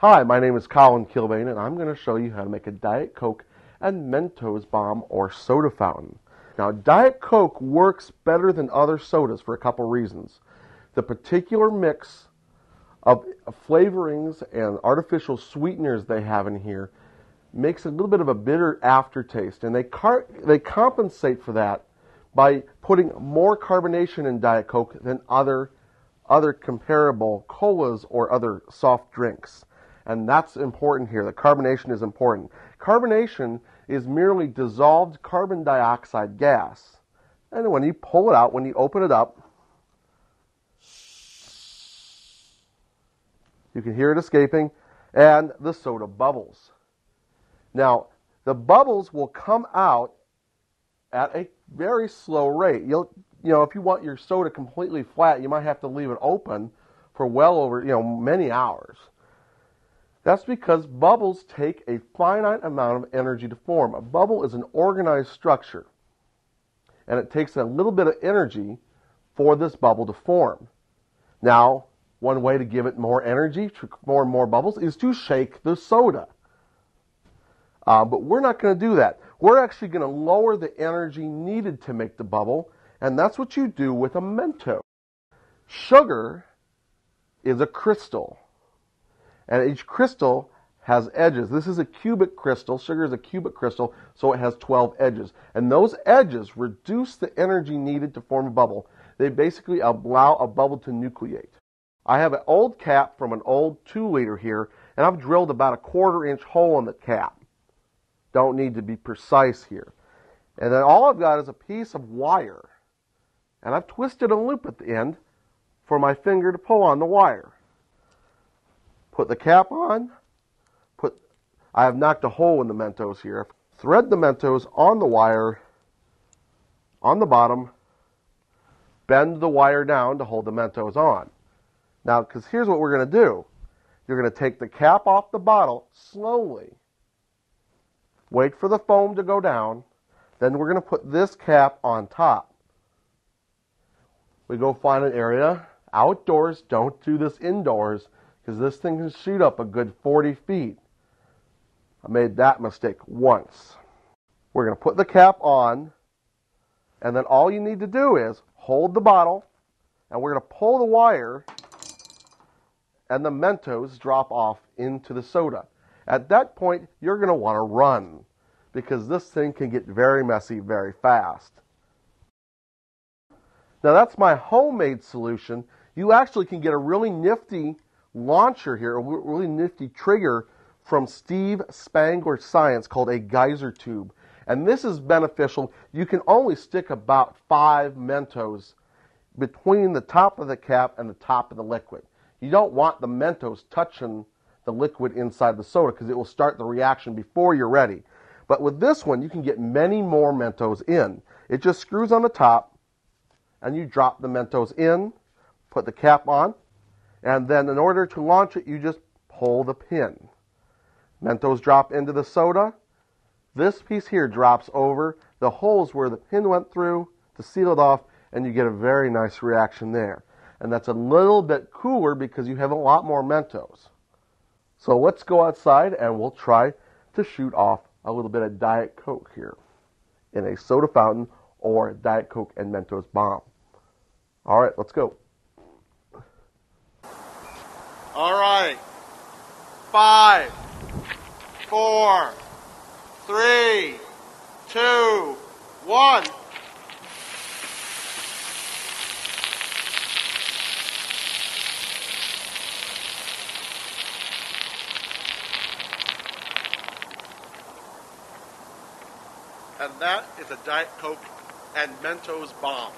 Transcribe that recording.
Hi, my name is Colin Kilbane, and I'm going to show you how to make a Diet Coke and Mentos bomb or soda fountain. Now, Diet Coke works better than other sodas for a couple reasons. The particular mix of flavorings and artificial sweeteners they have in here makes a little bit of a bitter aftertaste, and they compensate for that by putting more carbonation in Diet Coke than other comparable colas or other soft drinks. And that's important here. The carbonation is important. Carbonation is merely dissolved carbon dioxide gas. And when you pull it out, when you open it up, you can hear it escaping, and the soda bubbles. Now, the bubbles will come out at a very slow rate. You know, if you want your soda completely flat, you might have to leave it open for well over, many hours. That's because bubbles take a finite amount of energy to form. A bubble is an organized structure, and it takes a little bit of energy for this bubble to form. Now, one way to give it more energy, to form more bubbles, is to shake the soda. But we're not going to do that. We're actually going to lower the energy needed to make the bubble, and that's what you do with a Mento. Sugar is a crystal, and each crystal has edges. This is a cubic crystal. Sugar is a cubic crystal, so it has 12 edges. And those edges reduce the energy needed to form a bubble. They basically allow a bubble to nucleate. I have an old cap from an old 2-liter here, and I've drilled about a 1/4-inch hole in the cap. Don't need to be precise here. And then all I've got is a piece of wire. And I've twisted a loop at the end for my finger to pull on the wire. Put the cap on. I have knocked a hole in the Mentos here. Thread the Mentos on the wire, on the bottom. Bend the wire down to hold the Mentos on. Now, because here's what we're going to do. You're going to take the cap off the bottle slowly. Wait for the foam to go down. Then we're going to put this cap on top. We go find an area outdoors. Don't do this indoors, because this thing can shoot up a good 40 feet. I made that mistake once. We're going to put the cap on, and then all you need to do is hold the bottle, and we're going to pull the wire, and the Mentos drop off into the soda. At that point, you're going to want to run, because this thing can get very messy very fast. Now, that's my homemade solution. You actually can get a really nifty launcher here, a really nifty trigger from Steve Spangler Science called a geyser tube. And this is beneficial. You can only stick about 5 Mentos between the top of the cap and the top of the liquid. You don't want the Mentos touching the liquid inside the soda, because it will start the reaction before you're ready. But with this one, you can get many more Mentos in. It just screws on the top, and you drop the Mentos in, put the cap on, and then in order to launch it, you just pull the pin. Mentos drop into the soda. This piece here drops over the holes where the pin went through to seal it off, and you get a very nice reaction there. And that's a little bit cooler because you have a lot more Mentos. So let's go outside and we'll try to shoot off a little bit of Diet Coke here in a soda fountain or a Diet Coke and Mentos bomb. All right, let's go. All right. 5, 4, 3, 2, 1. And that is a Diet Coke and Mentos bomb.